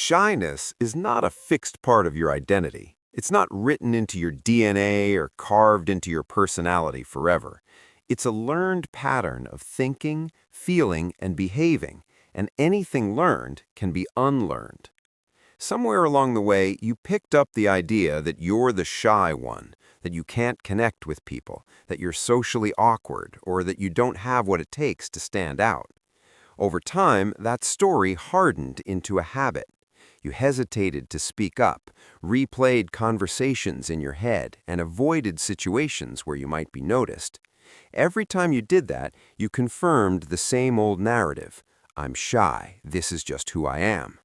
Shyness is not a fixed part of your identity. It's not written into your DNA or carved into your personality forever. It's a learned pattern of thinking, feeling, and behaving, and anything learned can be unlearned. Somewhere along the way, you picked up the idea that you're the shy one, that you can't connect with people, that you're socially awkward, or that you don't have what it takes to stand out. Over time, that story hardened into a habit. You hesitated to speak up, replayed conversations in your head, and avoided situations where you might be noticed. Every time you did that, you confirmed the same old narrative. I'm shy, this is just who I am.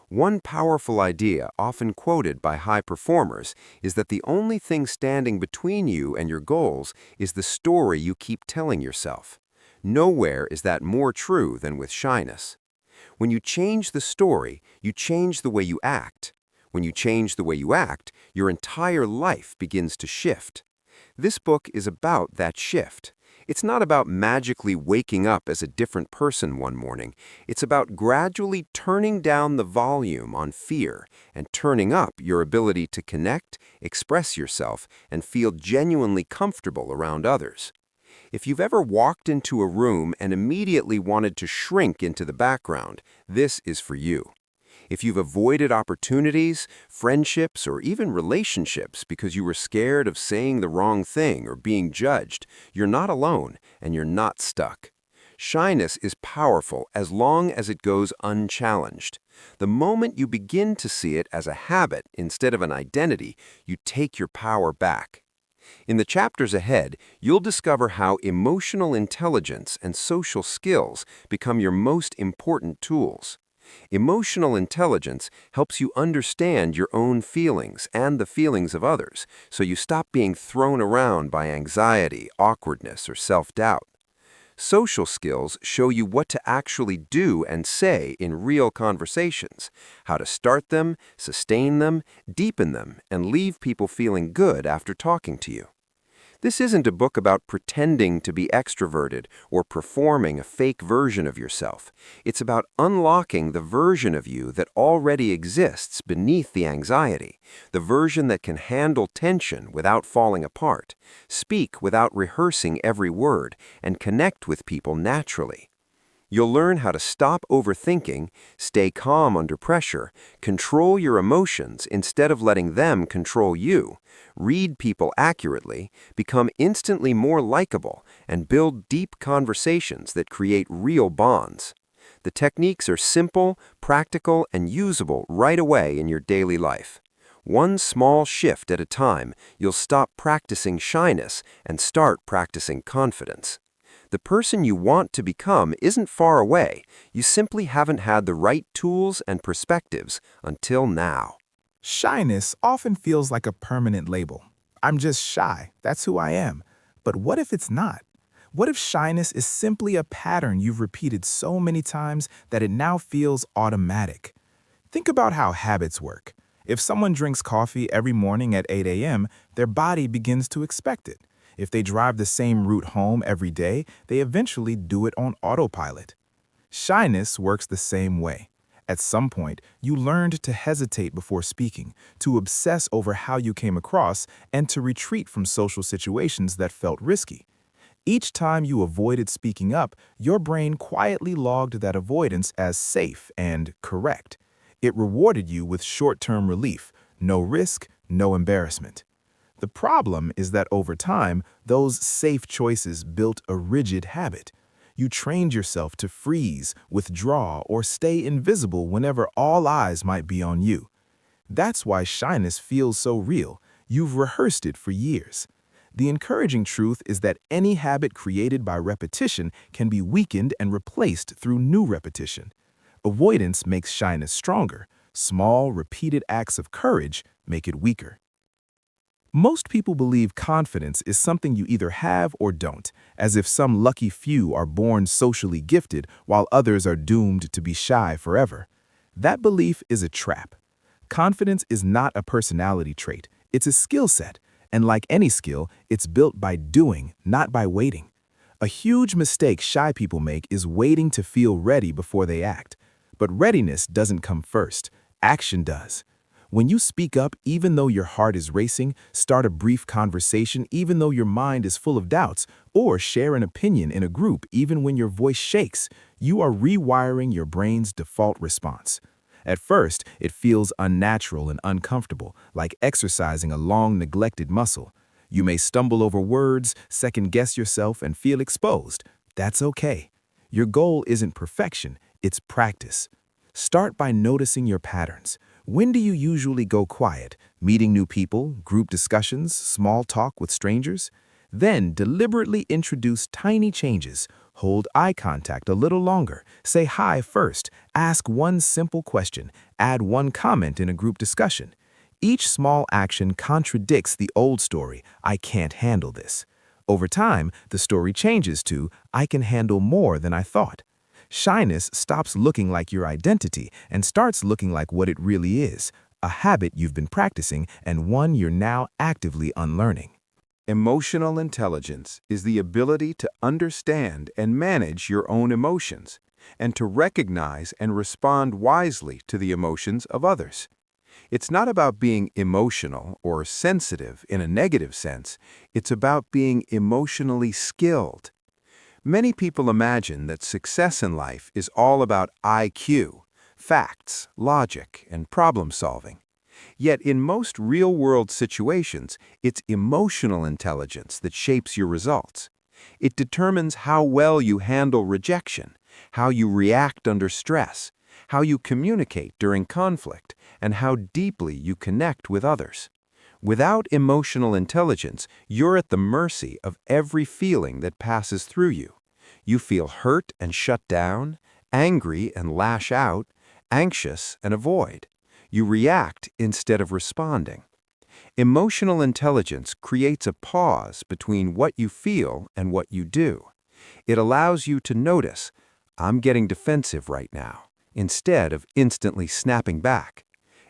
One powerful idea, often quoted by high performers, is that the only thing standing between you and your goals is the story you keep telling yourself. Nowhere is that more true than with shyness. When you change the story, you change the way you act. When you change the way you act, your entire life begins to shift. This book is about that shift. It's not about magically waking up as a different person one morning. It's about gradually turning down the volume on fear and turning up your ability to connect, express yourself, and feel genuinely comfortable around others. If you've ever walked into a room and immediately wanted to shrink into the background, this is for you. If you've avoided opportunities, friendships, or even relationships because you were scared of saying the wrong thing or being judged, you're not alone and you're not stuck. Shyness is powerful as long as it goes unchallenged. The moment you begin to see it as a habit instead of an identity, you take your power back. In the chapters ahead, you'll discover how emotional intelligence and social skills become your most important tools. Emotional intelligence helps you understand your own feelings and the feelings of others, so you stop being thrown around by anxiety, awkwardness, or self-doubt. Social skills show you what to actually do and say in real conversations, how to start them, sustain them, deepen them, and leave people feeling good after talking to you. This isn't a book about pretending to be extroverted or performing a fake version of yourself. It's about unlocking the version of you that already exists beneath the anxiety, the version that can handle tension without falling apart, speak without rehearsing every word, and connect with people naturally. You'll learn how to stop overthinking, stay calm under pressure, control your emotions instead of letting them control you, read people accurately, become instantly more likable, and build deep conversations that create real bonds. The techniques are simple, practical, and usable right away in your daily life. One small shift at a time, you'll stop practicing shyness and start practicing confidence. The person you want to become isn't far away. You simply haven't had the right tools and perspectives until now. Shyness often feels like a permanent label. I'm just shy. That's who I am. But what if it's not? What if shyness is simply a pattern you've repeated so many times that it now feels automatic? Think about how habits work. If someone drinks coffee every morning at 8 a.m., their body begins to expect it. If they drive the same route home every day, they eventually do it on autopilot. Shyness works the same way. At some point, you learned to hesitate before speaking, to obsess over how you came across, and to retreat from social situations that felt risky. Each time you avoided speaking up, your brain quietly logged that avoidance as safe and correct. It rewarded you with short-term relief, no risk, no embarrassment. The problem is that over time, those safe choices built a rigid habit. You trained yourself to freeze, withdraw, or stay invisible whenever all eyes might be on you. That's why shyness feels so real. You've rehearsed it for years. The encouraging truth is that any habit created by repetition can be weakened and replaced through new repetition. Avoidance makes shyness stronger. Small, repeated acts of courage make it weaker. Most people believe confidence is something you either have or don't, as if some lucky few are born socially gifted while others are doomed to be shy forever. That belief is a trap. Confidence is not a personality trait, it's a skill set, and like any skill, it's built by doing, not by waiting. A huge mistake shy people make is waiting to feel ready before they act. But readiness doesn't come first, Action does. When you speak up even though your heart is racing, start a brief conversation even though your mind is full of doubts, or share an opinion in a group even when your voice shakes, you are rewiring your brain's default response. At first, it feels unnatural and uncomfortable, like exercising a long neglected muscle. You may stumble over words, second-guess yourself, and feel exposed. That's okay. Your goal isn't perfection, it's practice. Start by noticing your patterns. When do you usually go quiet? Meeting new people, group discussions, small talk with strangers? Then deliberately introduce tiny changes. Hold eye contact a little longer. Say hi first. Ask one simple question. Add one comment in a group discussion. Each small action contradicts the old story, I can't handle this. Over time, the story changes to, I can handle more than I thought. Shyness stops looking like your identity and starts looking like what it really is, a habit you've been practicing and one you're now actively unlearning. Emotional intelligence is the ability to understand and manage your own emotions, and to recognize and respond wisely to the emotions of others. It's not about being emotional or sensitive in a negative sense, it's about being emotionally skilled. Many people imagine that success in life is all about IQ, facts, logic, and problem solving. Yet in most real-world situations, it's emotional intelligence that shapes your results. It determines how well you handle rejection, how you react under stress, how you communicate during conflict, and how deeply you connect with others. Without emotional intelligence, you're at the mercy of every feeling that passes through you. You feel hurt and shut down, angry and lash out, anxious and avoid. You react instead of responding. Emotional intelligence creates a pause between what you feel and what you do. It allows you to notice, I'm getting defensive right now, instead of instantly snapping back.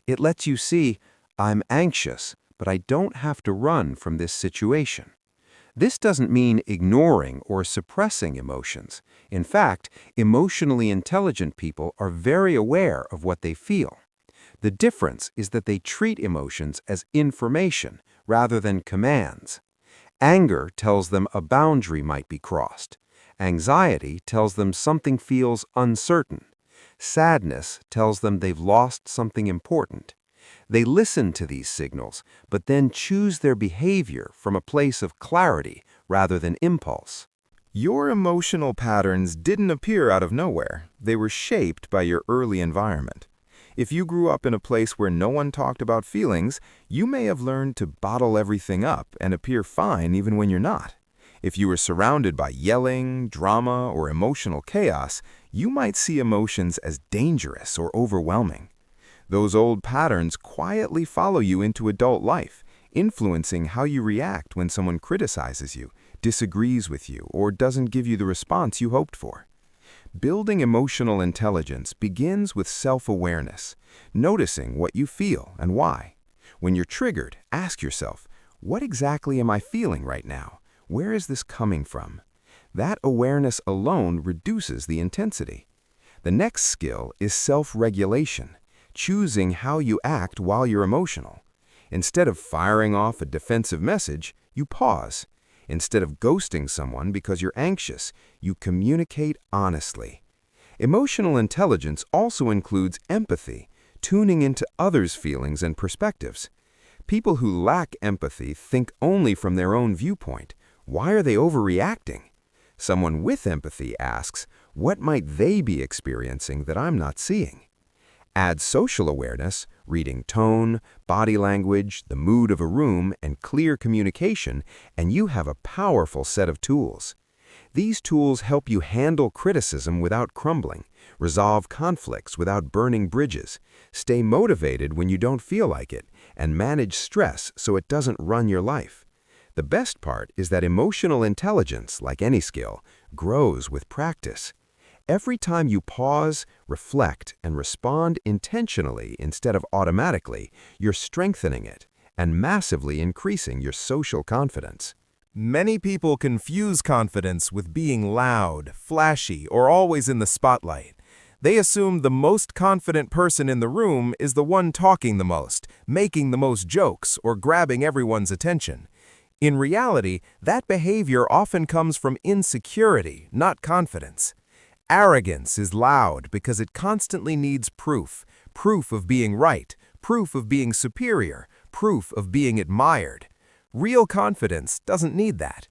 It lets you see, I'm anxious, but I don't have to run from this situation. This doesn't mean ignoring or suppressing emotions. In fact, emotionally intelligent people are very aware of what they feel. The difference is that they treat emotions as information rather than commands. Anger tells them a boundary might be crossed. Anxiety tells them something feels uncertain. Sadness tells them they've lost something important. They listen to these signals, but then choose their behavior from a place of clarity rather than impulse. Your emotional patterns didn't appear out of nowhere. They were shaped by your early environment. If you grew up in a place where no one talked about feelings, you may have learned to bottle everything up and appear fine even when you're not. If you were surrounded by yelling, drama, or emotional chaos, you might see emotions as dangerous or overwhelming. Those old patterns quietly follow you into adult life, influencing how you react when someone criticizes you, disagrees with you, or doesn't give you the response you hoped for. Building emotional intelligence begins with self-awareness, noticing what you feel and why. When you're triggered, ask yourself, what exactly am I feeling right now? Where is this coming from? That awareness alone reduces the intensity. The next skill is self-regulation, choosing how you act while you're emotional. Instead of firing off a defensive message, you pause. Instead of ghosting someone because you're anxious, you communicate honestly. Emotional intelligence also includes empathy, tuning into others' feelings and perspectives. People who lack empathy think only from their own viewpoint. Why are they overreacting? Someone with empathy asks, what might they be experiencing that I'm not seeing? Add social awareness, reading tone, body language, the mood of a room, and clear communication, and you have a powerful set of tools. These tools help you handle criticism without crumbling, resolve conflicts without burning bridges, stay motivated when you don't feel like it, and manage stress so it doesn't run your life. The best part is that emotional intelligence, like any skill, grows with practice. Every time you pause, reflect, and respond intentionally instead of automatically, you're strengthening it and massively increasing your social confidence. Many people confuse confidence with being loud, flashy, or always in the spotlight. They assume the most confident person in the room is the one talking the most, making the most jokes, or grabbing everyone's attention. In reality, that behavior often comes from insecurity, not confidence. Arrogance is loud because it constantly needs proof, proof of being right, proof of being superior, proof of being admired. Real confidence doesn't need that.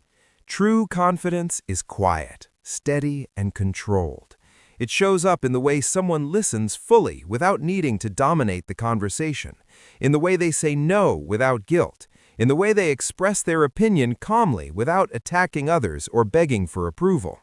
True confidence is quiet, steady, and controlled. It shows up in the way someone listens fully without needing to dominate the conversation, in the way they say no without guilt, in the way they express their opinion calmly without attacking others or begging for approval.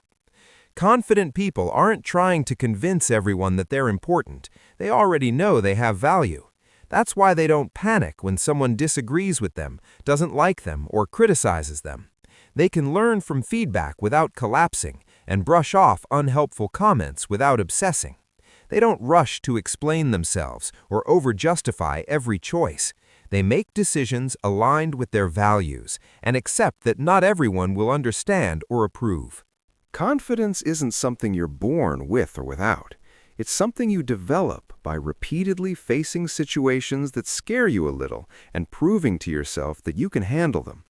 Confident people aren't trying to convince everyone that they're important. They already know they have value. That's why they don't panic when someone disagrees with them, doesn't like them, or criticizes them. They can learn from feedback without collapsing and brush off unhelpful comments without obsessing. They don't rush to explain themselves or over-justify every choice. They make decisions aligned with their values and accept that not everyone will understand or approve. Confidence isn't something you're born with or without. It's something you develop by repeatedly facing situations that scare you a little and proving to yourself that you can handle them.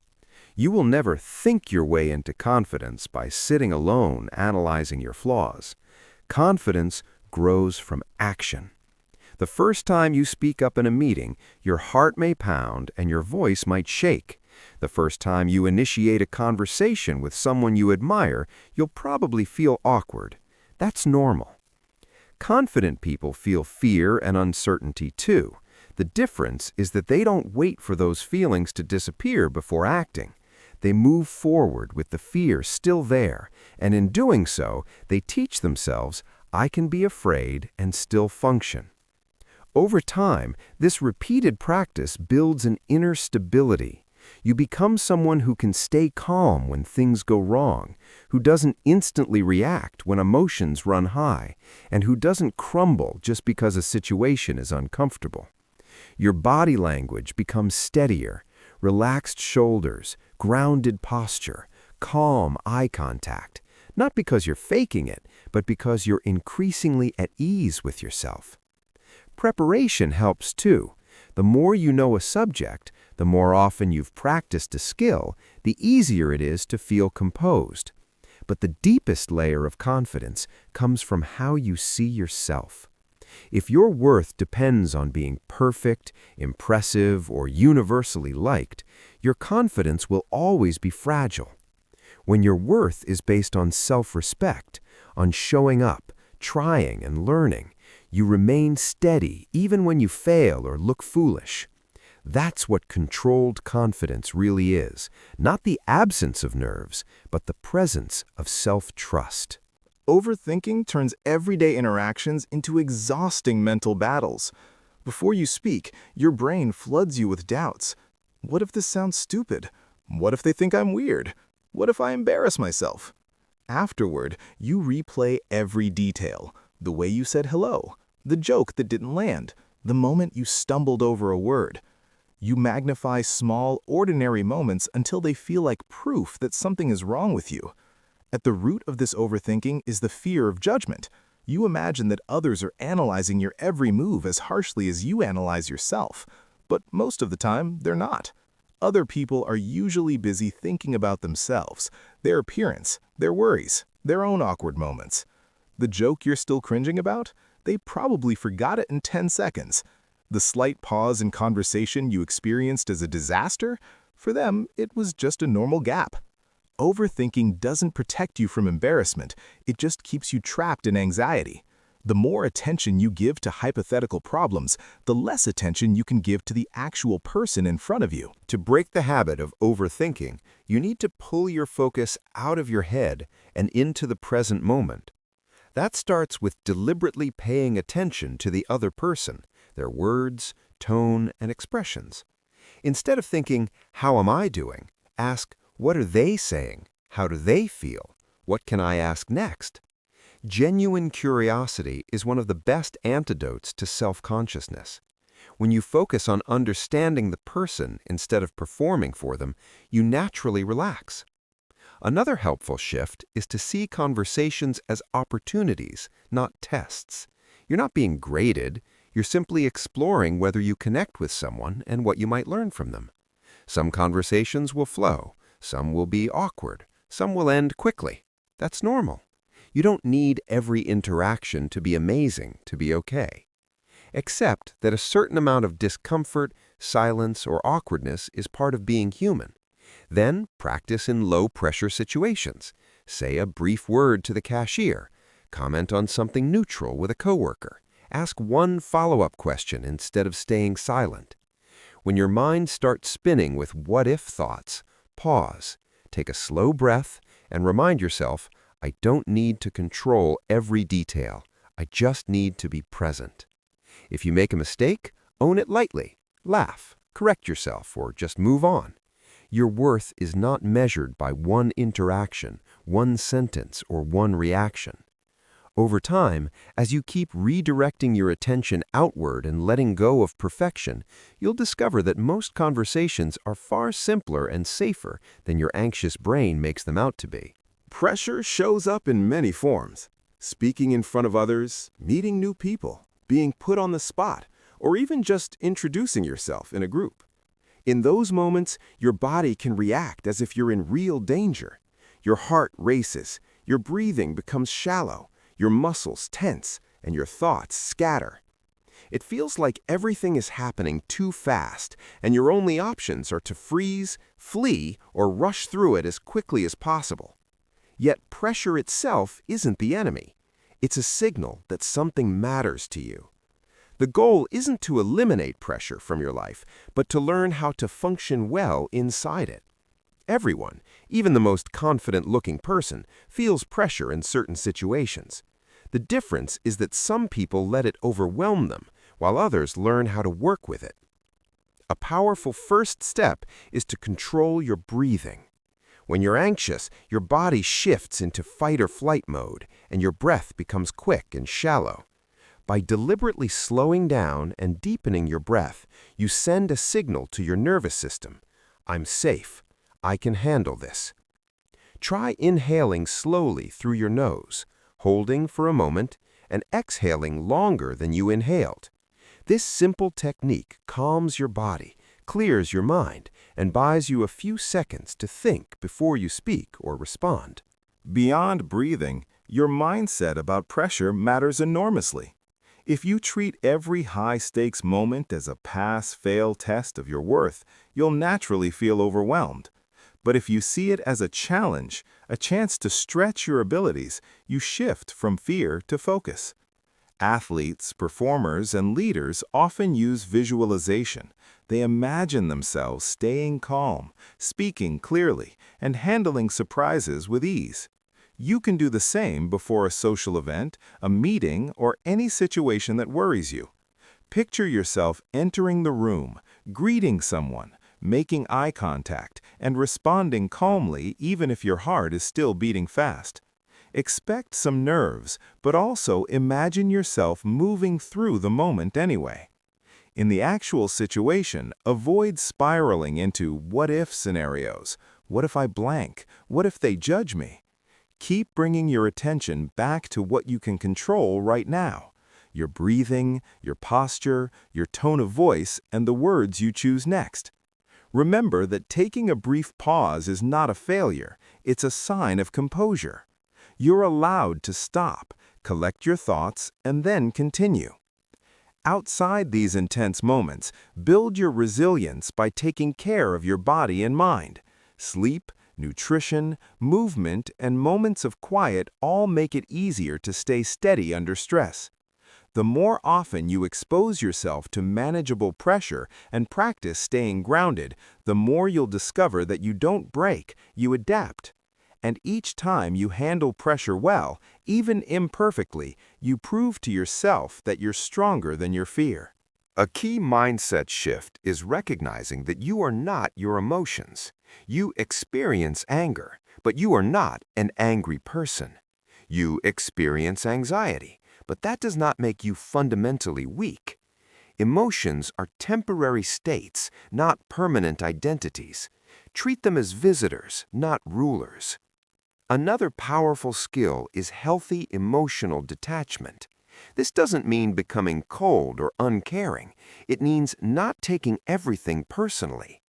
You will never think your way into confidence by sitting alone analyzing your flaws. Confidence grows from action. The first time you speak up in a meeting, your heart may pound and your voice might shake. The first time you initiate a conversation with someone you admire, you'll probably feel awkward. That's normal. Confident people feel fear and uncertainty too. The difference is that they don't wait for those feelings to disappear before acting. They move forward with the fear still there, and in doing so, they teach themselves, I can be afraid and still function. Over time, this repeated practice builds an inner stability. You become someone who can stay calm when things go wrong, who doesn't instantly react when emotions run high, and who doesn't crumble just because a situation is uncomfortable. Your body language becomes steadier, relaxed shoulders, grounded posture, calm eye contact, not because you're faking it, but because you're increasingly at ease with yourself. Preparation helps too. The more you know a subject, the more often you've practiced a skill, the easier it is to feel composed. But the deepest layer of confidence comes from how you see yourself. If your worth depends on being perfect, impressive, or universally liked, your confidence will always be fragile. When your worth is based on self-respect, on showing up, trying, and learning, you remain steady even when you fail or look foolish. That's what controlled confidence really is, not the absence of nerves, but the presence of self-trust. Overthinking turns everyday interactions into exhausting mental battles. Before you speak, your brain floods you with doubts. What if this sounds stupid? What if they think I'm weird? What if I embarrass myself? Afterward, you replay every detail. The way you said hello, the joke that didn't land, the moment you stumbled over a word. You magnify small, ordinary moments until they feel like proof that something is wrong with you. At the root of this overthinking is the fear of judgment. You imagine that others are analyzing your every move as harshly as you analyze yourself. But most of the time, they're not. Other people are usually busy thinking about themselves, their appearance, their worries, their own awkward moments. The joke you're still cringing about? They probably forgot it in 10 seconds. The slight pause in conversation you experienced as a disaster? For them, it was just a normal gap. Overthinking doesn't protect you from embarrassment, it just keeps you trapped in anxiety. The more attention you give to hypothetical problems, the less attention you can give to the actual person in front of you. To break the habit of overthinking, you need to pull your focus out of your head and into the present moment. That starts with deliberately paying attention to the other person, their words, tone, and expressions. Instead of thinking, how am I doing? Ask, what are they saying? How do they feel? What can I ask next? Genuine curiosity is one of the best antidotes to self-consciousness. When you focus on understanding the person instead of performing for them, you naturally relax. Another helpful shift is to see conversations as opportunities, not tests. You're not being graded, you're simply exploring whether you connect with someone and what you might learn from them. Some conversations will flow, some will be awkward, some will end quickly. That's normal. You don't need every interaction to be amazing to be okay. Accept that a certain amount of discomfort, silence, or awkwardness is part of being human. Then practice in low-pressure situations. Say a brief word to the cashier. Comment on something neutral with a coworker. Ask one follow-up question instead of staying silent. When your mind starts spinning with what-if thoughts, pause, take a slow breath, and remind yourself, I don't need to control every detail. I just need to be present. If you make a mistake, own it lightly. Laugh, correct yourself, or just move on. Your worth is not measured by one interaction, one sentence, or one reaction. Over time, as you keep redirecting your attention outward and letting go of perfection, you'll discover that most conversations are far simpler and safer than your anxious brain makes them out to be. Pressure shows up in many forms. Speaking in front of others, meeting new people, being put on the spot, or even just introducing yourself in a group. In those moments, your body can react as if you're in real danger. Your heart races, your breathing becomes shallow, your muscles tense, and your thoughts scatter. It feels like everything is happening too fast, and your only options are to freeze, flee, or rush through it as quickly as possible. Yet pressure itself isn't the enemy. It's a signal that something matters to you. The goal isn't to eliminate pressure from your life, but to learn how to function well inside it. Everyone, even the most confident-looking person, feels pressure in certain situations. The difference is that some people let it overwhelm them, while others learn how to work with it. A powerful first step is to control your breathing. When you're anxious, your body shifts into fight or flight mode, and your breath becomes quick and shallow. By deliberately slowing down and deepening your breath, you send a signal to your nervous system. I'm safe. I can handle this. Try inhaling slowly through your nose, holding for a moment, and exhaling longer than you inhaled. This simple technique calms your body, clears your mind, and buys you a few seconds to think before you speak or respond. Beyond breathing, your mindset about pressure matters enormously. If you treat every high-stakes moment as a pass-fail test of your worth, you'll naturally feel overwhelmed. But if you see it as a challenge, a chance to stretch your abilities, you shift from fear to focus. Athletes, performers, and leaders often use visualization. They imagine themselves staying calm, speaking clearly, and handling surprises with ease. You can do the same before a social event, a meeting, or any situation that worries you. Picture yourself entering the room, greeting someone, making eye contact, and responding calmly even if your heart is still beating fast. Expect some nerves, but also imagine yourself moving through the moment anyway. In the actual situation, avoid spiraling into what-if scenarios. What if I blank? What if they judge me? Keep bringing your attention back to what you can control right now. Your breathing, your posture, your tone of voice, and the words you choose next. Remember that taking a brief pause is not a failure, it's a sign of composure. You're allowed to stop, collect your thoughts, and then continue. Outside these intense moments, build your resilience by taking care of your body and mind. Sleep, nutrition, movement, and moments of quiet all make it easier to stay steady under stress. The more often you expose yourself to manageable pressure and practice staying grounded, the more you'll discover that you don't break, you adapt. And each time you handle pressure well, even imperfectly, you prove to yourself that you're stronger than your fear. A key mindset shift is recognizing that you are not your emotions. You experience anger, but you are not an angry person. You experience anxiety, but that does not make you fundamentally weak. Emotions are temporary states, not permanent identities. Treat them as visitors, not rulers. Another powerful skill is healthy emotional detachment. This doesn't mean becoming cold or uncaring. It means not taking everything personally.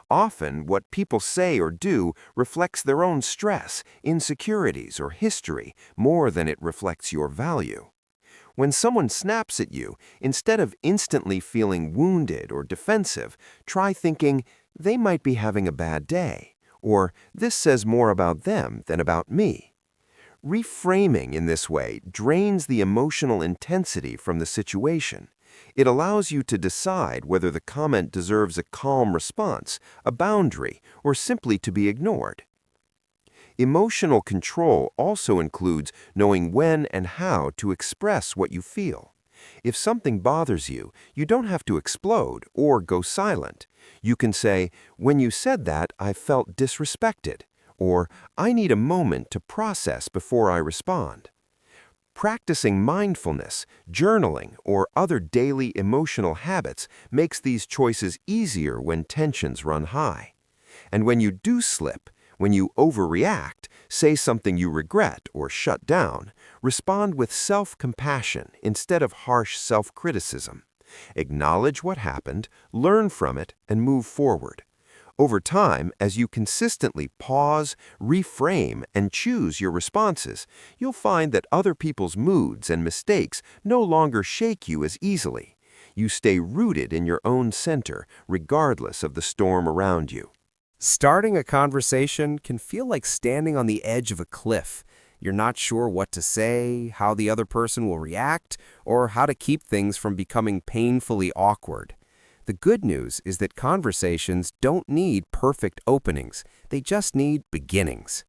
Often, what people say or do reflects their own stress, insecurities, or history more than it reflects your value. When someone snaps at you, instead of instantly feeling wounded or defensive, try thinking, they might be having a bad day, or this says more about them than about me. Reframing in this way drains the emotional intensity from the situation. It allows you to decide whether the comment deserves a calm response, a boundary, or simply to be ignored. Emotional control also includes knowing when and how to express what you feel. If something bothers you, you don't have to explode or go silent. You can say, "When you said that, I felt disrespected," or "I need a moment to process before I respond." Practicing mindfulness, journaling, or other daily emotional habits makes these choices easier when tensions run high. And when you do slip, when you overreact, say something you regret, or shut down, respond with self-compassion instead of harsh self-criticism. Acknowledge what happened, learn from it, and move forward. Over time, as you consistently pause, reframe, and choose your responses, you'll find that other people's moods and mistakes no longer shake you as easily. You stay rooted in your own center, regardless of the storm around you. Starting a conversation can feel like standing on the edge of a cliff. You're not sure what to say, how the other person will react, or how to keep things from becoming painfully awkward. The good news is that conversations don't need perfect openings. They just need beginnings.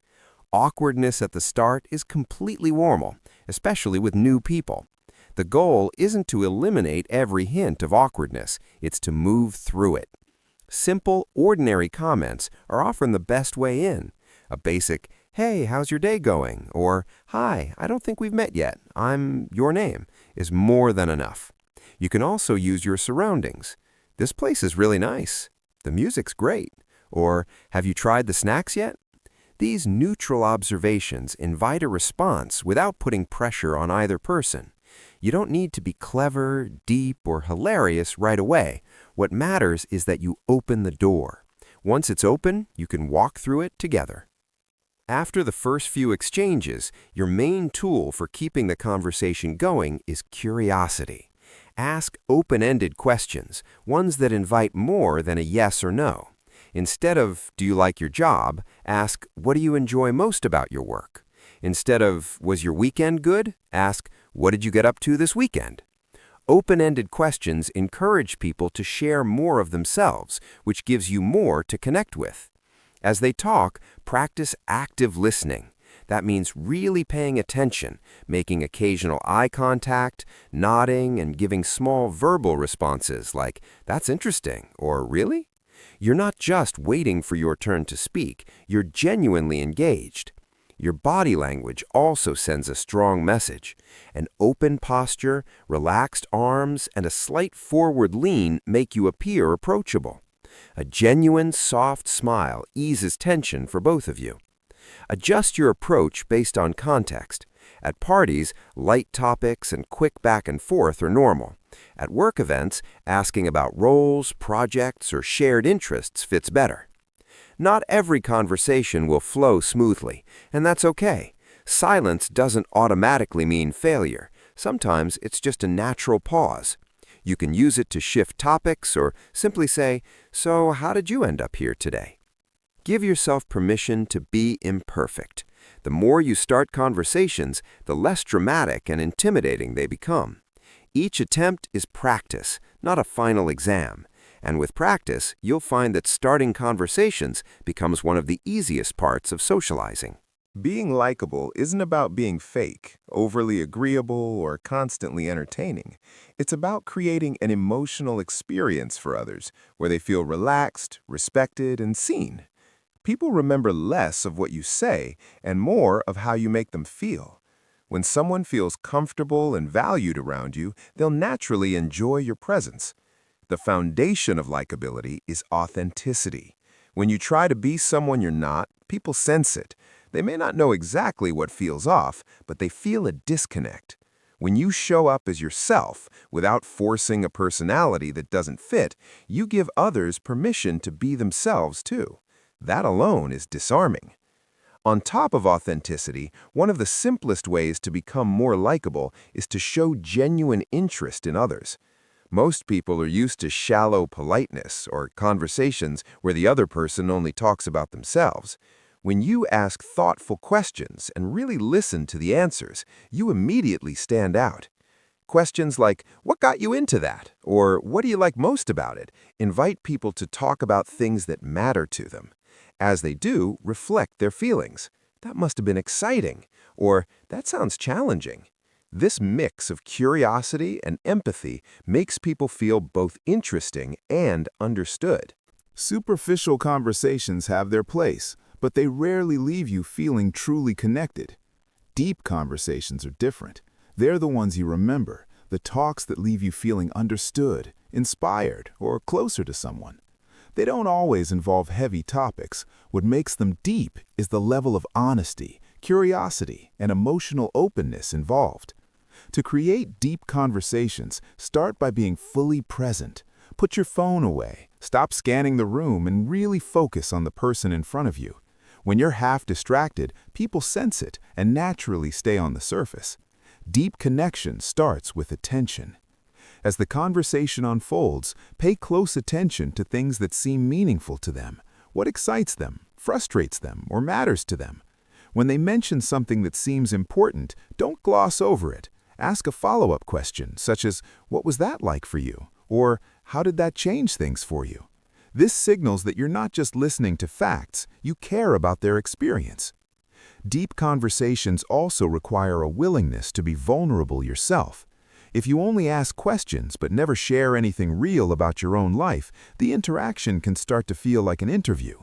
Awkwardness at the start is completely normal, especially with new people. The goal isn't to eliminate every hint of awkwardness. It's to move through it. Simple, ordinary comments are often the best way in. A basic, "Hey, how's your day going?" or "Hi, I don't think we've met yet. I'm your name," is more than enough. You can also use your surroundings. "This place is really nice." "The music's great." Or "Have you tried the snacks yet?" These neutral observations invite a response without putting pressure on either person. You don't need to be clever, deep, or hilarious right away. What matters is that you open the door. Once it's open, you can walk through it together. After the first few exchanges, your main tool for keeping the conversation going is curiosity. Ask open-ended questions, ones that invite more than a yes or no. Instead of, "Do you like your job?" ask, "What do you enjoy most about your work?" Instead of, "Was your weekend good?" ask, "What did you get up to this weekend?" Open-ended questions encourage people to share more of themselves, which gives you more to connect with. As they talk, practice active listening. That means really paying attention, making occasional eye contact, nodding, and giving small verbal responses like, "That's interesting," or "Really?" You're not just waiting for your turn to speak, you're genuinely engaged. Your body language also sends a strong message. An open posture, relaxed arms, and a slight forward lean make you appear approachable. A genuine, soft smile eases tension for both of you. Adjust your approach based on context. At parties, light topics and quick back and forth are normal. At work events, asking about roles, projects, or shared interests fits better. Not every conversation will flow smoothly, and that's okay. Silence doesn't automatically mean failure. Sometimes it's just a natural pause. You can use it to shift topics or simply say, "So how did you end up here today?" Give yourself permission to be imperfect. The more you start conversations, the less dramatic and intimidating they become. Each attempt is practice, not a final exam. And with practice, you'll find that starting conversations becomes one of the easiest parts of socializing. Being likable isn't about being fake, overly agreeable, or constantly entertaining. It's about creating an emotional experience for others where they feel relaxed, respected, and seen. People remember less of what you say and more of how you make them feel. When someone feels comfortable and valued around you, they'll naturally enjoy your presence. The foundation of likability is authenticity. When you try to be someone you're not, people sense it. They may not know exactly what feels off, but they feel a disconnect. When you show up as yourself, without forcing a personality that doesn't fit, you give others permission to be themselves too. That alone is disarming. On top of authenticity, one of the simplest ways to become more likable is to show genuine interest in others. Most people are used to shallow politeness or conversations where the other person only talks about themselves. When you ask thoughtful questions and really listen to the answers, you immediately stand out. Questions like, "What got you into that?" or "What do you like most about it?" invite people to talk about things that matter to them. As they do, reflect their feelings. "That must have been exciting," or "That sounds challenging." This mix of curiosity and empathy makes people feel both interesting and understood. Superficial conversations have their place, but they rarely leave you feeling truly connected. Deep conversations are different. They're the ones you remember, the talks that leave you feeling understood, inspired, or closer to someone. They don't always involve heavy topics. What makes them deep is the level of honesty, curiosity, and emotional openness involved. To create deep conversations, start by being fully present. Put your phone away, stop scanning the room, and really focus on the person in front of you. When you're half distracted, people sense it and naturally stay on the surface. Deep connection starts with attention. As the conversation unfolds, pay close attention to things that seem meaningful to them. What excites them, frustrates them, or matters to them? When they mention something that seems important, don't gloss over it. Ask a follow-up question, such as, "What was that like for you?" or "How did that change things for you?" This signals that you're not just listening to facts, you care about their experience. Deep conversations also require a willingness to be vulnerable yourself. If you only ask questions but never share anything real about your own life, the interaction can start to feel like an interview.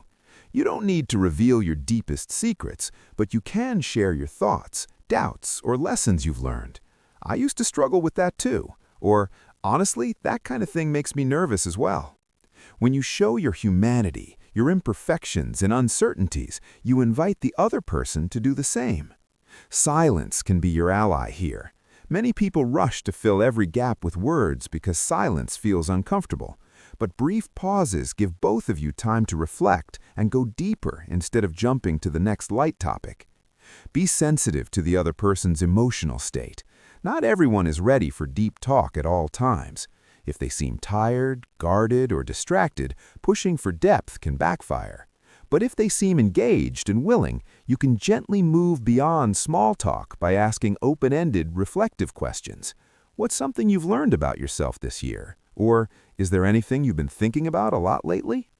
You don't need to reveal your deepest secrets, but you can share your thoughts, doubts, or lessons you've learned. "I used to struggle with that too," or "Honestly, that kind of thing makes me nervous as well." When you show your humanity, your imperfections and uncertainties, you invite the other person to do the same. Silence can be your ally here. Many people rush to fill every gap with words because silence feels uncomfortable. But brief pauses give both of you time to reflect and go deeper instead of jumping to the next light topic. Be sensitive to the other person's emotional state. Not everyone is ready for deep talk at all times. If they seem tired, guarded, or distracted, pushing for depth can backfire. But if they seem engaged and willing, you can gently move beyond small talk by asking open-ended, reflective questions. "What's something you've learned about yourself this year?" Or, "Is there anything you've been thinking about a lot lately?"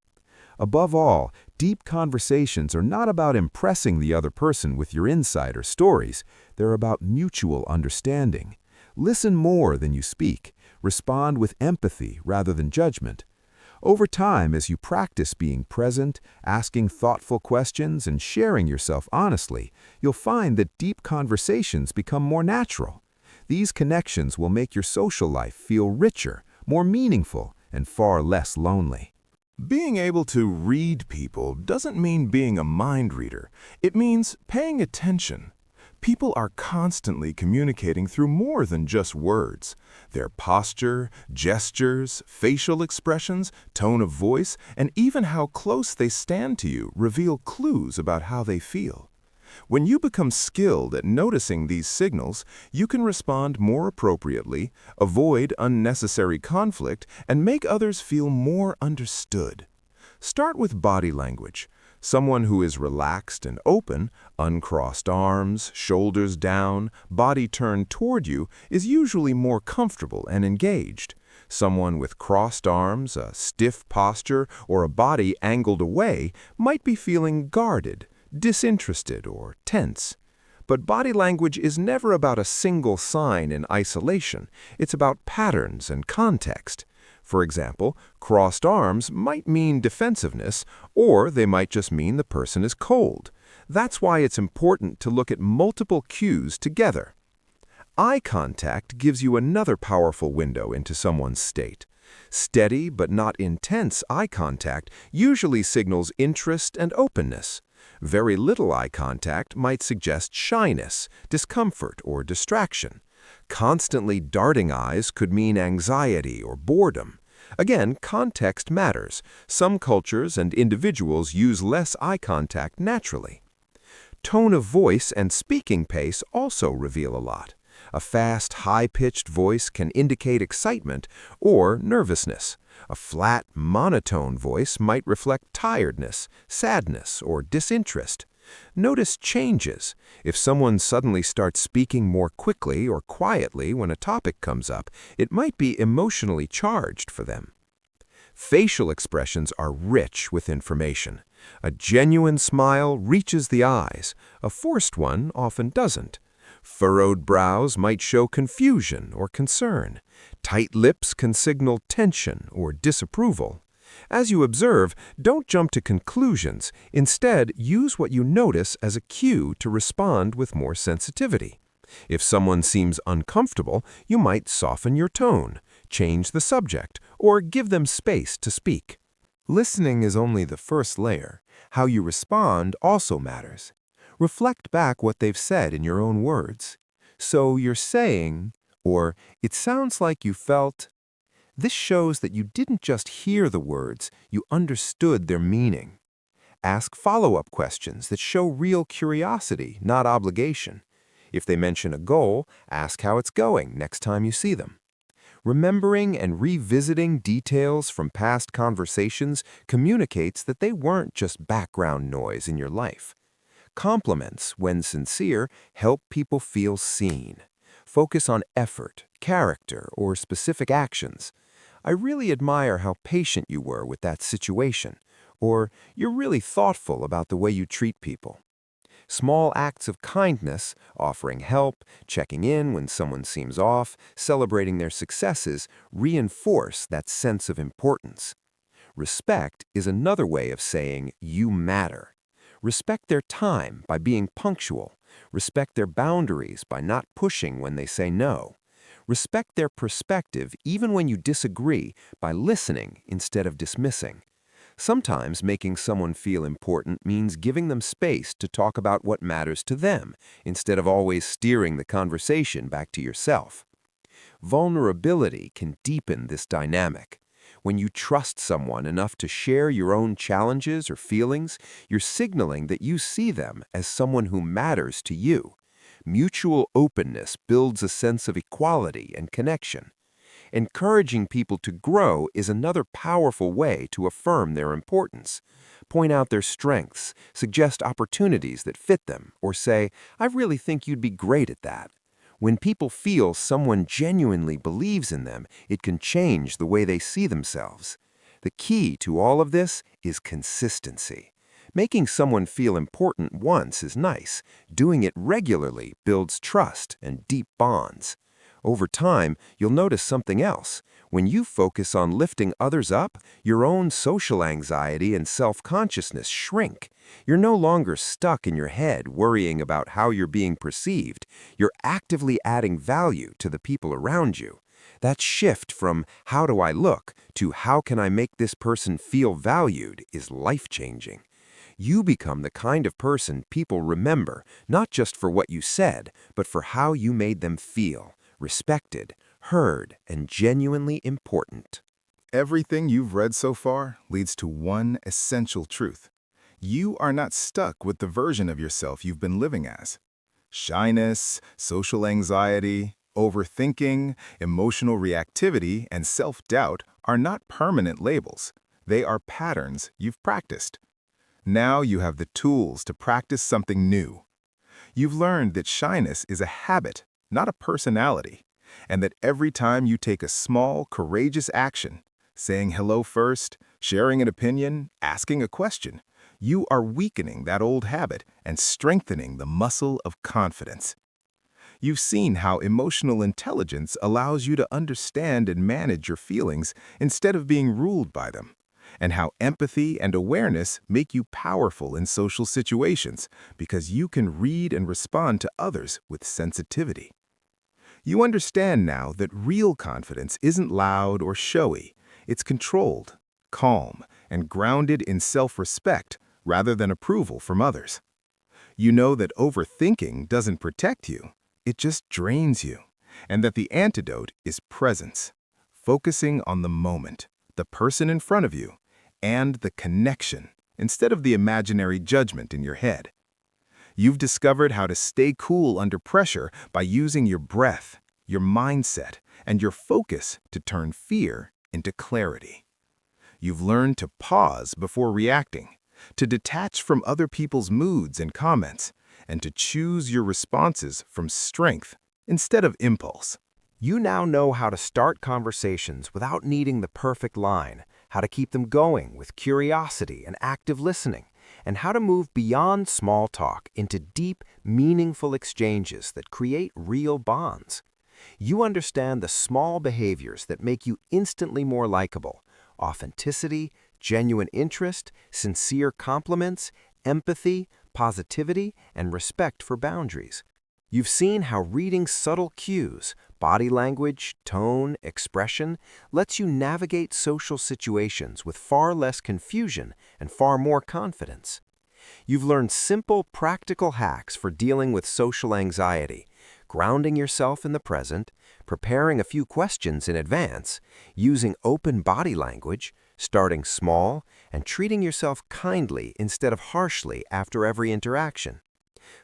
Above all, deep conversations are not about impressing the other person with your insight or stories. They're about mutual understanding. Listen more than you speak. Respond with empathy rather than judgment. Over time, as you practice being present, asking thoughtful questions, and sharing yourself honestly, you'll find that deep conversations become more natural. These connections will make your social life feel richer, more meaningful, and far less lonely. Being able to read people doesn't mean being a mind reader. It means paying attention. People are constantly communicating through more than just words. Their posture, gestures, facial expressions, tone of voice, and even how close they stand to you reveal clues about how they feel. When you become skilled at noticing these signals, you can respond more appropriately, avoid unnecessary conflict, and make others feel more understood. Start with body language. Someone who is relaxed and open, uncrossed arms, shoulders down, body turned toward you, is usually more comfortable and engaged. Someone with crossed arms, a stiff posture, or a body angled away might be feeling guarded, disinterested, or tense. But body language is never about a single sign in isolation. It's about patterns and context. For example, crossed arms might mean defensiveness, or they might just mean the person is cold. That's why it's important to look at multiple cues together. Eye contact gives you another powerful window into someone's state. Steady but not intense eye contact usually signals interest and openness. Very little eye contact might suggest shyness, discomfort, or distraction. Constantly darting eyes could mean anxiety or boredom. Again, context matters. Some cultures and individuals use less eye contact naturally. Tone of voice and speaking pace also reveal a lot. A fast, high-pitched voice can indicate excitement or nervousness. A flat, monotone voice might reflect tiredness, sadness, or disinterest. Notice changes. If someone suddenly starts speaking more quickly or quietly when a topic comes up, it might be emotionally charged for them. Facial expressions are rich with information. A genuine smile reaches the eyes. A forced one often doesn't. Furrowed brows might show confusion or concern. Tight lips can signal tension or disapproval. As you observe, don't jump to conclusions. Instead, use what you notice as a cue to respond with more sensitivity. If someone seems uncomfortable, you might soften your tone, change the subject, or give them space to speak. Listening is only the first layer. How you respond also matters. Reflect back what they've said in your own words. "So you're saying," or "it sounds like you felt." This shows that you didn't just hear the words, you understood their meaning. Ask follow-up questions that show real curiosity, not obligation. If they mention a goal, ask how it's going next time you see them. Remembering and revisiting details from past conversations communicates that they weren't just background noise in your life. Compliments, when sincere, help people feel seen. Focus on effort, character, or specific actions. "I really admire how patient you were with that situation," or "you're really thoughtful about the way you treat people." Small acts of kindness, offering help, checking in when someone seems off, celebrating their successes, reinforce that sense of importance. Respect is another way of saying you matter. Respect their time by being punctual. Respect their boundaries by not pushing when they say no. Respect their perspective even when you disagree by listening instead of dismissing. Sometimes making someone feel important means giving them space to talk about what matters to them instead of always steering the conversation back to yourself. Vulnerability can deepen this dynamic. When you trust someone enough to share your own challenges or feelings, you're signaling that you see them as someone who matters to you. Mutual openness builds a sense of equality and connection. Encouraging people to grow is another powerful way to affirm their importance. Point out their strengths, suggest opportunities that fit them, or say, "I really think you'd be great at that." When people feel someone genuinely believes in them, it can change the way they see themselves. The key to all of this is consistency. Making someone feel important once is nice. Doing it regularly builds trust and deep bonds. Over time, you'll notice something else. When you focus on lifting others up, your own social anxiety and self-consciousness shrink. You're no longer stuck in your head worrying about how you're being perceived. You're actively adding value to the people around you. That shift from "how do I look" to "how can I make this person feel valued" is life-changing. You become the kind of person people remember, not just for what you said, but for how you made them feel. Respected, heard, and genuinely important. Everything you've read so far leads to one essential truth. You are not stuck with the version of yourself you've been living as. Shyness, social anxiety, overthinking, emotional reactivity, and self-doubt are not permanent labels. They are patterns you've practiced. Now you have the tools to practice something new. You've learned that shyness is a habit, not a personality, and that every time you take a small, courageous action, saying hello first, sharing an opinion, asking a question, you are weakening that old habit and strengthening the muscle of confidence. You've seen how emotional intelligence allows you to understand and manage your feelings instead of being ruled by them, and how empathy and awareness make you powerful in social situations because you can read and respond to others with sensitivity. You understand now that real confidence isn't loud or showy. It's controlled, calm, and grounded in self-respect rather than approval from others. You know that overthinking doesn't protect you, it just drains you, and that the antidote is presence, focusing on the moment, the person in front of you, and the connection, instead of the imaginary judgment in your head. You've discovered how to stay cool under pressure by using your breath, your mindset, and your focus to turn fear into clarity. You've learned to pause before reacting, to detach from other people's moods and comments, and to choose your responses from strength instead of impulse. You now know how to start conversations without needing the perfect line, how to keep them going with curiosity and active listening, and how to move beyond small talk into deep, meaningful exchanges that create real bonds. You understand the small behaviors that make you instantly more likable: authenticity, genuine interest, sincere compliments, empathy, positivity, and respect for boundaries. You've seen how reading subtle cues, body language, tone, expression, lets you navigate social situations with far less confusion and far more confidence. You've learned simple, practical hacks for dealing with social anxiety, grounding yourself in the present, preparing a few questions in advance, using open body language, starting small, and treating yourself kindly instead of harshly after every interaction.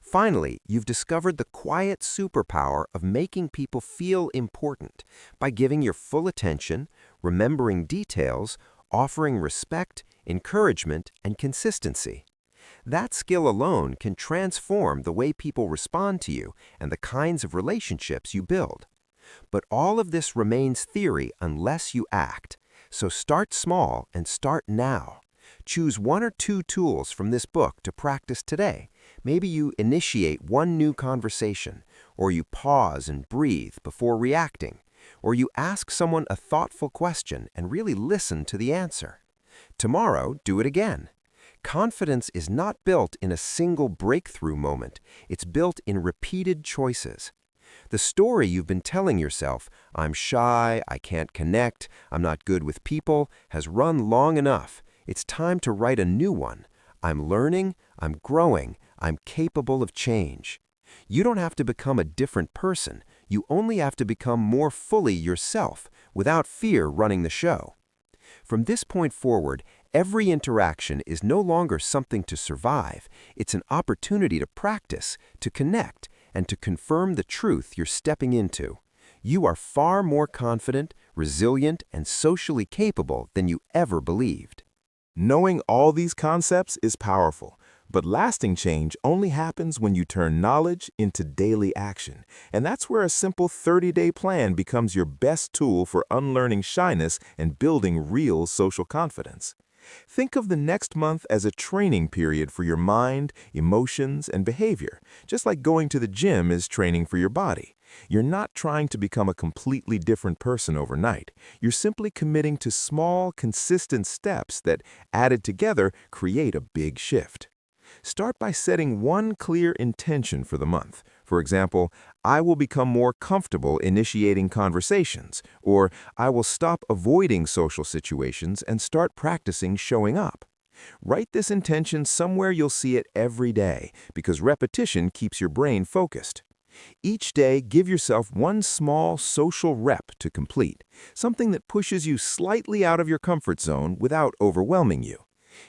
Finally, you've discovered the quiet superpower of making people feel important by giving your full attention, remembering details, offering respect, encouragement, and consistency. That skill alone can transform the way people respond to you and the kinds of relationships you build. But all of this remains theory unless you act. So start small and start now. Choose one or two tools from this book to practice today. Maybe you initiate one new conversation, or you pause and breathe before reacting, or you ask someone a thoughtful question and really listen to the answer. Tomorrow, do it again. Confidence is not built in a single breakthrough moment. It's built in repeated choices. The story you've been telling yourself, "I'm shy, I can't connect, I'm not good with people," has run long enough. It's time to write a new one. "I'm learning, I'm growing, I'm capable of change." You don't have to become a different person. You only have to become more fully yourself, without fear running the show. From this point forward, every interaction is no longer something to survive. It's an opportunity to practice, to connect, and to confirm the truth you're stepping into. You are far more confident, resilient, and socially capable than you ever believed. Knowing all these concepts is powerful, but lasting change only happens when you turn knowledge into daily action. And that's where a simple 30-day plan becomes your best tool for unlearning shyness and building real social confidence. Think of the next month as a training period for your mind, emotions, and behavior, just like going to the gym is training for your body. You're not trying to become a completely different person overnight. You're simply committing to small, consistent steps that, added together, create a big shift. Start by setting one clear intention for the month. For example, I will become more comfortable initiating conversations, or I will stop avoiding social situations and start practicing showing up. Write this intention somewhere you'll see it every day, because repetition keeps your brain focused. Each day, give yourself one small social rep to complete, something that pushes you slightly out of your comfort zone without overwhelming you.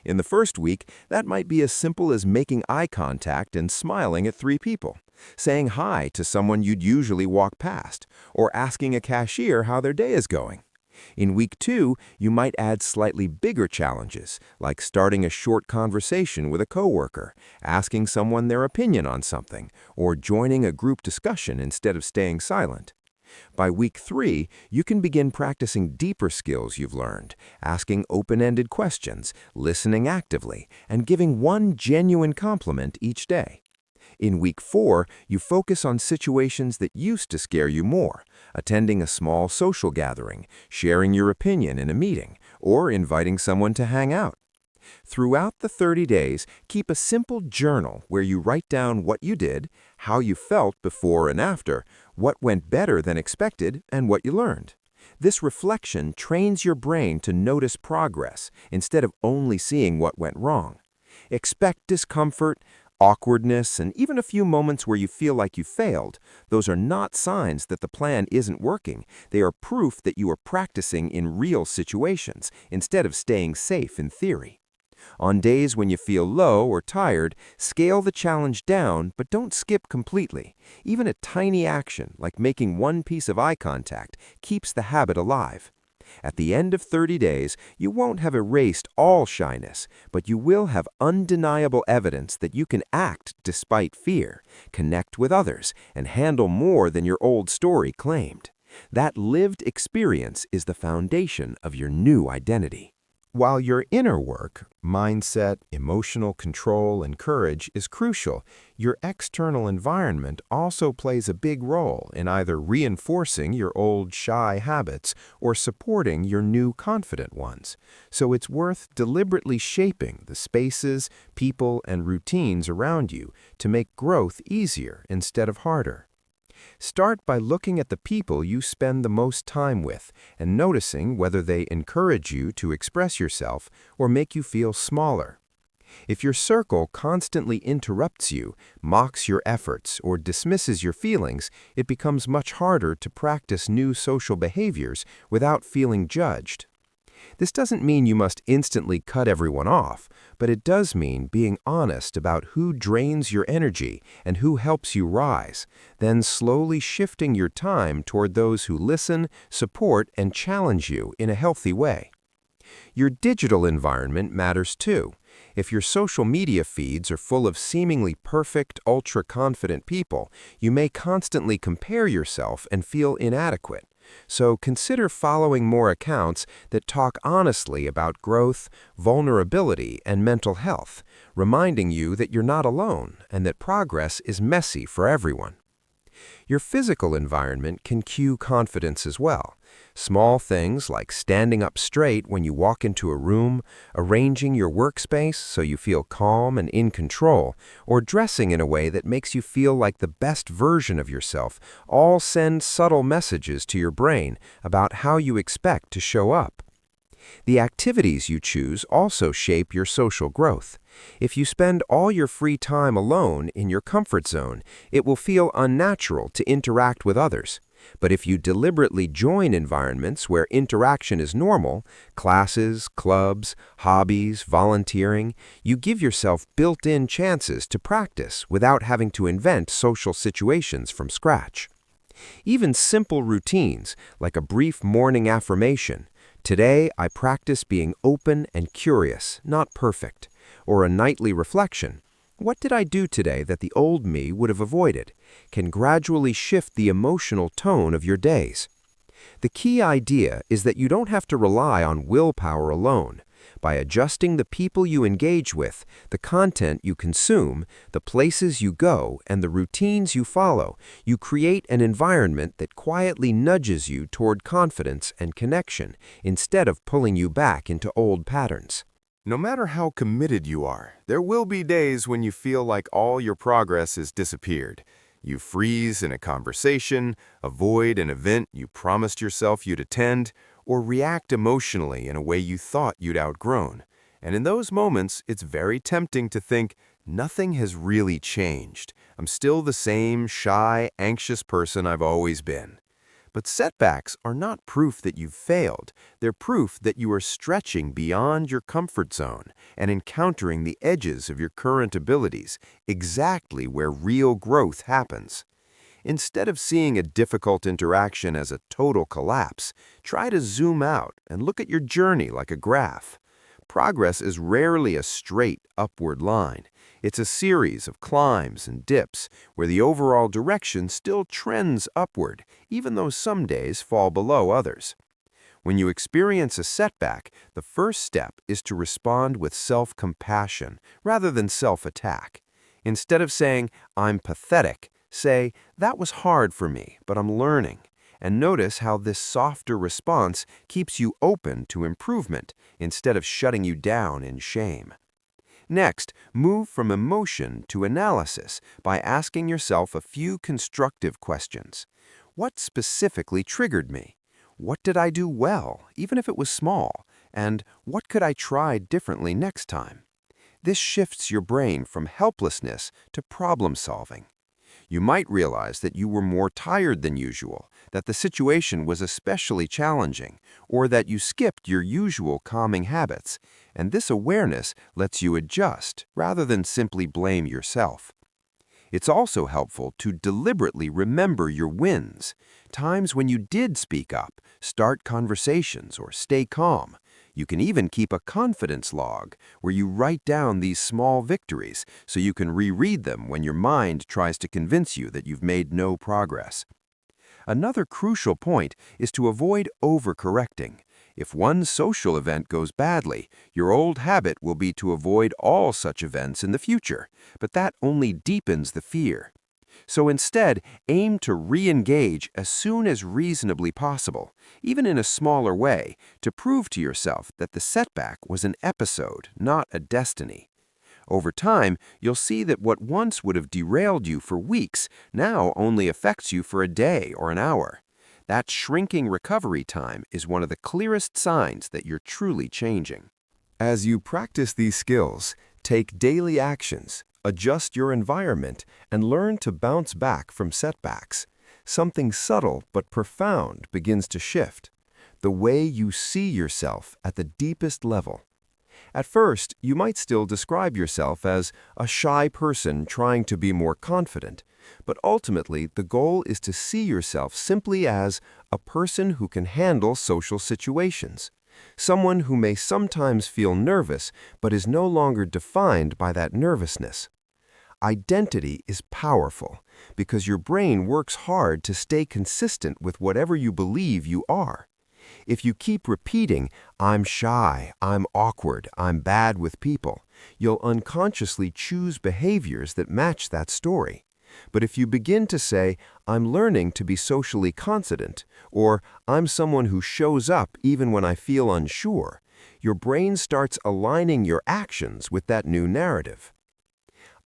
In the first week, that might be as simple as making eye contact and smiling at 3 people, saying hi to someone you'd usually walk past, or asking a cashier how their day is going. In week 2, you might add slightly bigger challenges, like starting a short conversation with a coworker, asking someone their opinion on something, or joining a group discussion instead of staying silent. By week 3, you can begin practicing deeper skills you've learned, asking open-ended questions, listening actively, and giving one genuine compliment each day. In week 4, you focus on situations that used to scare you more, attending a small social gathering, sharing your opinion in a meeting, or inviting someone to hang out. Throughout the 30 days, keep a simple journal where you write down what you did, how you felt before and after, what went better than expected, and what you learned. This reflection trains your brain to notice progress instead of only seeing what went wrong. Expect discomfort, awkwardness, and even a few moments where you feel like you failed. Those are not signs that the plan isn't working. They are proof that you are practicing in real situations instead of staying safe in theory. On days when you feel low or tired, scale the challenge down, but don't skip completely. Even a tiny action, like making one piece of eye contact, keeps the habit alive. At the end of 30 days, you won't have erased all shyness, but you will have undeniable evidence that you can act despite fear, connect with others, and handle more than your old story claimed. That lived experience is the foundation of your new identity. While your inner work, mindset, emotional control, and courage is crucial, your external environment also plays a big role in either reinforcing your old shy habits or supporting your new confident ones. So it's worth deliberately shaping the spaces, people, and routines around you to make growth easier instead of harder. Start by looking at the people you spend the most time with and noticing whether they encourage you to express yourself or make you feel smaller. If your circle constantly interrupts you, mocks your efforts, or dismisses your feelings, it becomes much harder to practice new social behaviors without feeling judged. This doesn't mean you must instantly cut everyone off, but it does mean being honest about who drains your energy and who helps you rise, then slowly shifting your time toward those who listen, support, and challenge you in a healthy way. Your digital environment matters too. If your social media feeds are full of seemingly perfect, ultra-confident people, you may constantly compare yourself and feel inadequate. So consider following more accounts that talk honestly about growth, vulnerability, and mental health, reminding you that you're not alone and that progress is messy for everyone. Your physical environment can cue confidence as well. Small things like standing up straight when you walk into a room, arranging your workspace so you feel calm and in control, or dressing in a way that makes you feel like the best version of yourself all send subtle messages to your brain about how you expect to show up. The activities you choose also shape your social growth. If you spend all your free time alone in your comfort zone, it will feel unnatural to interact with others. But if you deliberately join environments where interaction is normal, classes, clubs, hobbies, volunteering, you give yourself built-in chances to practice without having to invent social situations from scratch. Even simple routines, like a brief morning affirmation, "Today, I practice being open and curious, not perfect," or a nightly reflection, "What did I do today that the old me would have avoided?" can gradually shift the emotional tone of your days. The key idea is that you don't have to rely on willpower alone. By adjusting the people you engage with, the content you consume, the places you go, and the routines you follow, you create an environment that quietly nudges you toward confidence and connection instead of pulling you back into old patterns. No matter how committed you are, there will be days when you feel like all your progress has disappeared. You freeze in a conversation, avoid an event you promised yourself you'd attend, or react emotionally in a way you thought you'd outgrown. And in those moments, it's very tempting to think, nothing has really changed. I'm still the same shy, anxious person I've always been. But setbacks are not proof that you've failed. They're proof that you are stretching beyond your comfort zone and encountering the edges of your current abilities, exactly where real growth happens. Instead of seeing a difficult interaction as a total collapse, try to zoom out and look at your journey like a graph. Progress is rarely a straight upward line. It's a series of climbs and dips where the overall direction still trends upward, even though some days fall below others. When you experience a setback, the first step is to respond with self-compassion rather than self-attack. Instead of saying, "I'm pathetic," say, "That was hard for me, but I'm learning." And notice how this softer response keeps you open to improvement instead of shutting you down in shame. Next, move from emotion to analysis by asking yourself a few constructive questions. What specifically triggered me? What did I do well, even if it was small? And what could I try differently next time? This shifts your brain from helplessness to problem-solving. You might realize that you were more tired than usual, that the situation was especially challenging, or that you skipped your usual calming habits, and this awareness lets you adjust rather than simply blame yourself. It's also helpful to deliberately remember your wins, times when you did speak up, start conversations, or stay calm. You can even keep a confidence log where you write down these small victories so you can reread them when your mind tries to convince you that you've made no progress. Another crucial point is to avoid overcorrecting. If one social event goes badly, your old habit will be to avoid all such events in the future, but that only deepens the fear. So instead, aim to re-engage as soon as reasonably possible, even in a smaller way, to prove to yourself that the setback was an episode, not a destiny. Over time, you'll see that what once would have derailed you for weeks now only affects you for a day or an hour. That shrinking recovery time is one of the clearest signs that you're truly changing. As you practice these skills, take daily actions, adjust your environment, and learn to bounce back from setbacks. Something subtle but profound begins to shift. The way you see yourself at the deepest level. At first, you might still describe yourself as a shy person trying to be more confident, but ultimately the goal is to see yourself simply as a person who can handle social situations. Someone who may sometimes feel nervous but is no longer defined by that nervousness. Identity is powerful because your brain works hard to stay consistent with whatever you believe you are. If you keep repeating, "I'm shy, I'm awkward, I'm bad with people," you'll unconsciously choose behaviors that match that story. But if you begin to say, "I'm learning to be socially confident," or "I'm someone who shows up even when I feel unsure," your brain starts aligning your actions with that new narrative.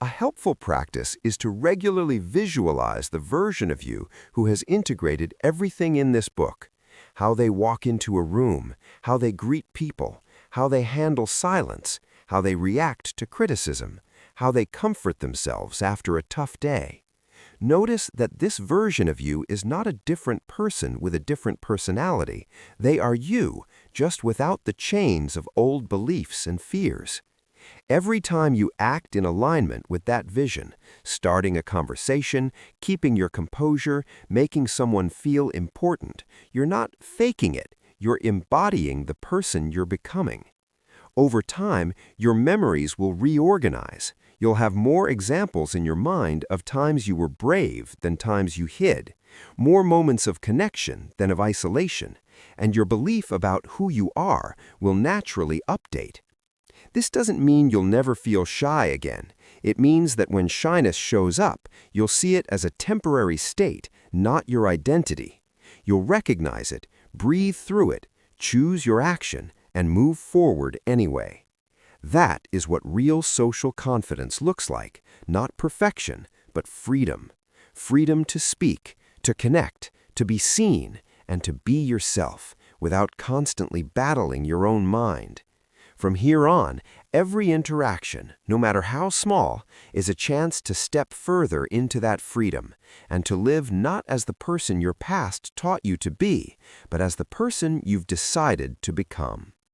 A helpful practice is to regularly visualize the version of you who has integrated everything in this book. How they walk into a room, how they greet people, how they handle silence, how they react to criticism, how they comfort themselves after a tough day. Notice that this version of you is not a different person with a different personality. They are you, just without the chains of old beliefs and fears. Every time you act in alignment with that vision, starting a conversation, keeping your composure, making someone feel important, you're not faking it, you're embodying the person you're becoming. Over time, your memories will reorganize. You'll have more examples in your mind of times you were brave than times you hid, more moments of connection than of isolation, and your belief about who you are will naturally update. This doesn't mean you'll never feel shy again. It means that when shyness shows up, you'll see it as a temporary state, not your identity. You'll recognize it, breathe through it, choose your action, and move forward anyway. That is what real social confidence looks like, not perfection, but freedom. Freedom to speak, to connect, to be seen, and to be yourself, without constantly battling your own mind. From here on, every interaction, no matter how small, is a chance to step further into that freedom and to live not as the person your past taught you to be, but as the person you've decided to become.